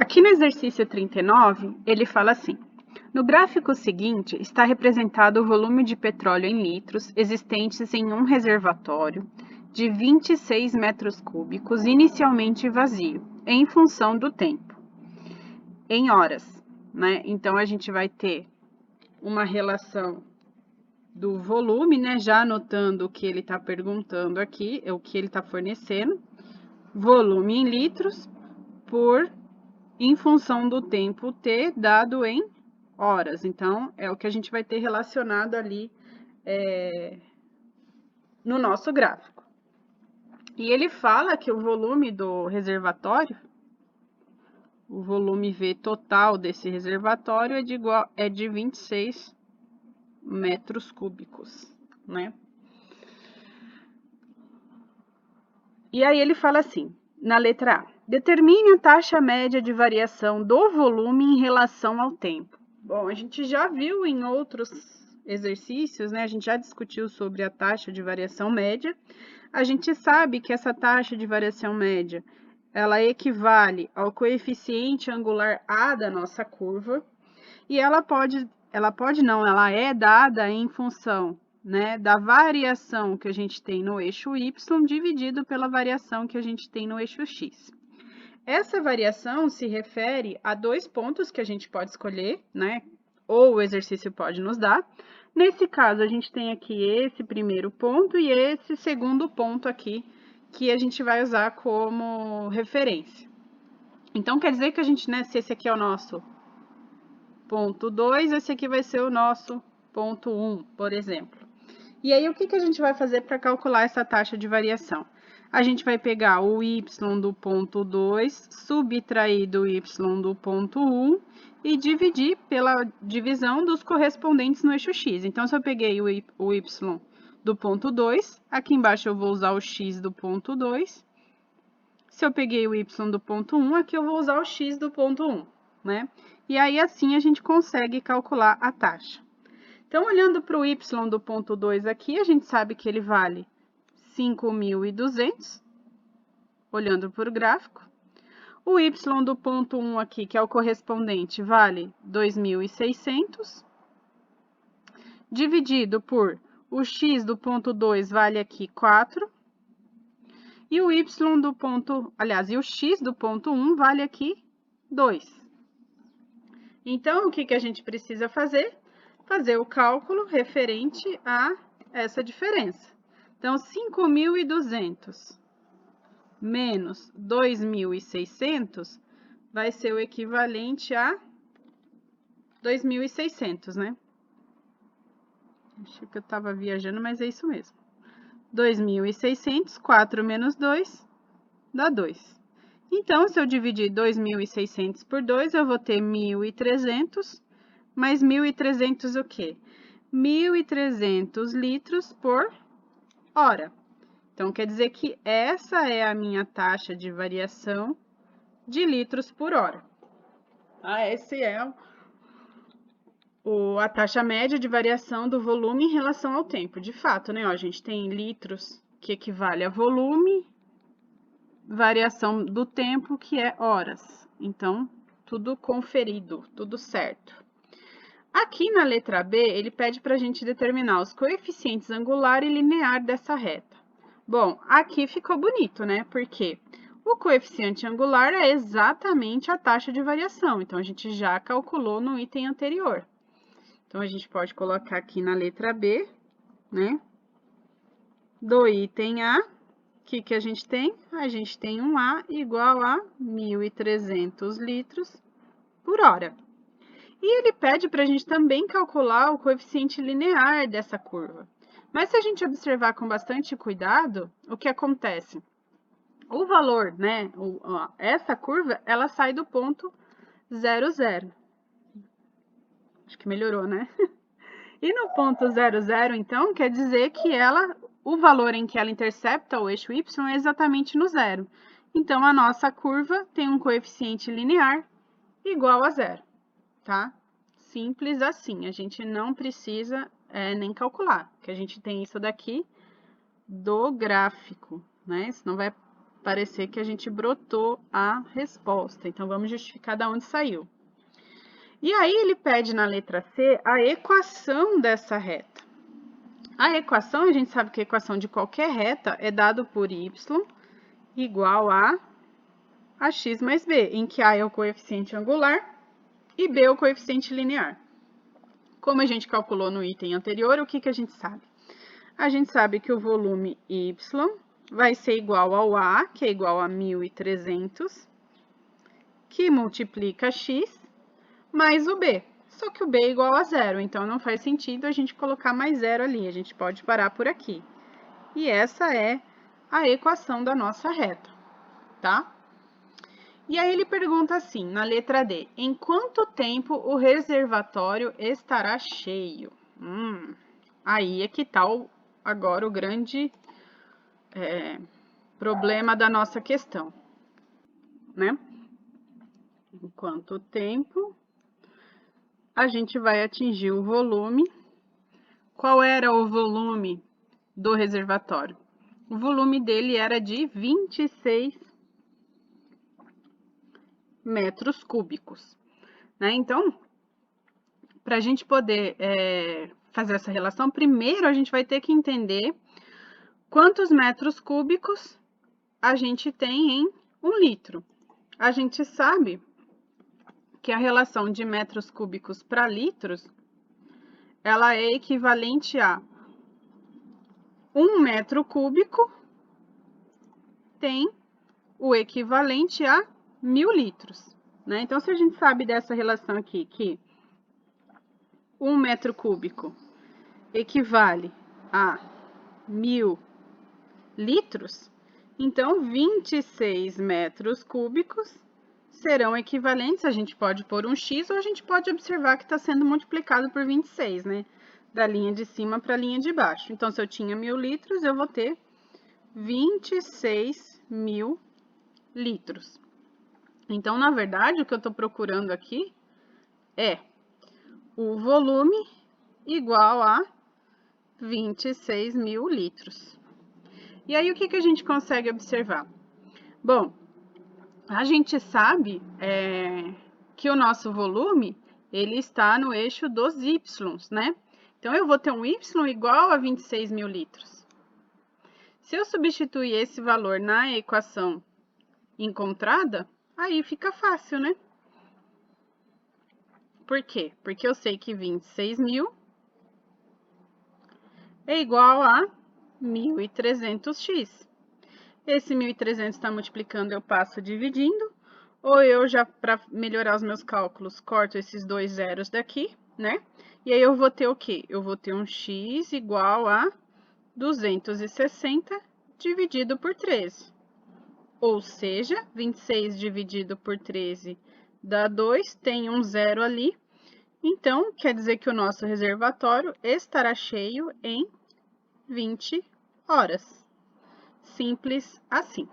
Aqui no exercício 39, ele fala assim: no gráfico seguinte está representado o volume de petróleo em litros existentes em um reservatório de 26 metros cúbicos inicialmente vazio, em função do tempo, em horas, né? Então, a gente vai ter uma relação do volume, né? Já anotando o que ele está perguntando aqui, o que ele está fornecendo, volume em litros em função do tempo t dado em horas. Então, é o que a gente vai ter relacionado ali no nosso gráfico. E ele fala que o volume do reservatório, o volume V total desse reservatório é de 26 metros cúbicos, né? E aí ele fala assim, na letra A, determine a taxa média de variação do volume em relação ao tempo. Bom, a gente já viu em outros exercícios, né? A gente já discutiu sobre a taxa de variação média. A gente sabe que essa taxa de variação média, ela equivale ao coeficiente angular A da nossa curva, e ela é dada em função, né, da variação que a gente tem no eixo Y dividido pela variação que a gente tem no eixo X. Essa variação se refere a dois pontos que a gente pode escolher, né, ou o exercício pode nos dar. Nesse caso, a gente tem aqui esse primeiro ponto e esse segundo ponto aqui, que a gente vai usar como referência. Então, quer dizer que a gente, né, se esse aqui é o nosso ponto 2, esse aqui vai ser o nosso ponto 1, por exemplo. E aí, o que a gente vai fazer para calcular essa taxa de variação? A gente vai pegar o y do ponto 2, subtrair do y do ponto 1 e dividir pela divisão dos correspondentes no eixo x. Então, se eu peguei o y do ponto 2, aqui embaixo eu vou usar o x do ponto 2. Se eu peguei o y do ponto 1, aqui eu vou usar o x do ponto 1, né? E aí, assim, a gente consegue calcular a taxa. Então, olhando para o y do ponto 2 aqui, a gente sabe que ele vale 5.200, olhando para o gráfico. O y do ponto 1 aqui, que é o correspondente, vale 2.600, dividido por o x do ponto 2 vale aqui 4, e o y do ponto, aliás, e o x do ponto 1 vale aqui 2. Então, o que a gente precisa fazer? Fazer o cálculo referente a essa diferença. Então, 5.200 menos 2.600 vai ser o equivalente a 2.600, né? Acho que eu estava viajando, mas é isso mesmo. 2.600, 4 menos 2, dá 2. Então, se eu dividir 2.600 por 2, eu vou ter 1.300, mais 1.300 o quê? 1.300 litros por hora. Então, quer dizer que essa é a minha taxa de variação de litros por hora. Essa é a taxa média de variação do volume em relação ao tempo. De fato, né? Ó, a gente tem litros, que equivale a volume, variação do tempo, que é horas. Então, tudo conferido, tudo certo. Aqui na letra B, ele pede para a gente determinar os coeficientes angular e linear dessa reta. Bom, aqui ficou bonito, né? Porque o coeficiente angular é exatamente a taxa de variação. Então, a gente já calculou no item anterior. Então, a gente pode colocar aqui na letra B, né? Do item A, o que a gente tem? A gente tem um A igual a 1.300 litros por hora. E ele pede para a gente também calcular o coeficiente linear dessa curva. Mas se a gente observar com bastante cuidado, o que acontece? O valor, né, essa curva, ela sai do ponto 0, 0. Acho que melhorou, né? E no ponto 0, 0, então, quer dizer que o valor em que ela intercepta o eixo y é exatamente no zero. Então, a nossa curva tem um coeficiente linear igual a zero, tá? Simples assim, a gente não precisa nem calcular, que a gente tem isso daqui do gráfico, né? Senão vai parecer que a gente brotou a resposta. Então, vamos justificar de onde saiu. E aí, ele pede na letra C a equação dessa reta. A equação, a gente sabe que a equação de qualquer reta é dado por y igual a x mais b, em que a é o coeficiente angular e b é o coeficiente linear. Como a gente calculou no item anterior, o que a gente sabe? A gente sabe que o volume y vai ser igual ao A, que é igual a 1.300, que multiplica x, mais o B. Só que o B é igual a zero, então não faz sentido a gente colocar mais zero ali, a gente pode parar por aqui. E essa é a equação da nossa reta, tá? E aí ele pergunta assim, na letra D, em quanto tempo o reservatório estará cheio? Aí é que tá agora o grande problema da nossa questão, né? Em quanto tempo a gente vai atingir o volume? Qual era o volume do reservatório? O volume dele era de 26 metros cúbicos, né? Então, para a gente poder fazer essa relação, primeiro a gente vai ter que entender quantos metros cúbicos a gente tem em 1 litro. A gente sabe que a relação de metros cúbicos para litros, ela é equivalente a 1 metro cúbico tem o equivalente a 1.000 litros, né? Então, se a gente sabe dessa relação aqui, que 1 metro cúbico equivale a 1.000 litros, então 26 metros cúbicos serão equivalentes, a gente pode pôr um x ou a gente pode observar que está sendo multiplicado por 26, né? Da linha de cima para a linha de baixo. Então, se eu tinha 1.000 litros, eu vou ter 26.000 litros. Então, na verdade, o que eu estou procurando aqui é o volume igual a 26.000 litros. E aí, o que a gente consegue observar? Bom, a gente sabe que o nosso volume, ele está no eixo dos y, né? Então, eu vou ter um y igual a 26.000 litros. Se eu substituir esse valor na equação encontrada, aí fica fácil, né? Por quê? Porque eu sei que 26.000 é igual a 1.300x. Esse 1.300 está multiplicando, eu passo dividindo, ou eu já, para melhorar os meus cálculos, corto esses dois zeros daqui, né? E aí eu vou ter o quê? Eu vou ter um x igual a 260 dividido por 13. Ou seja, 26 dividido por 13 dá 2, tem um zero ali. Então, quer dizer que o nosso reservatório estará cheio em 20 horas. Simples assim.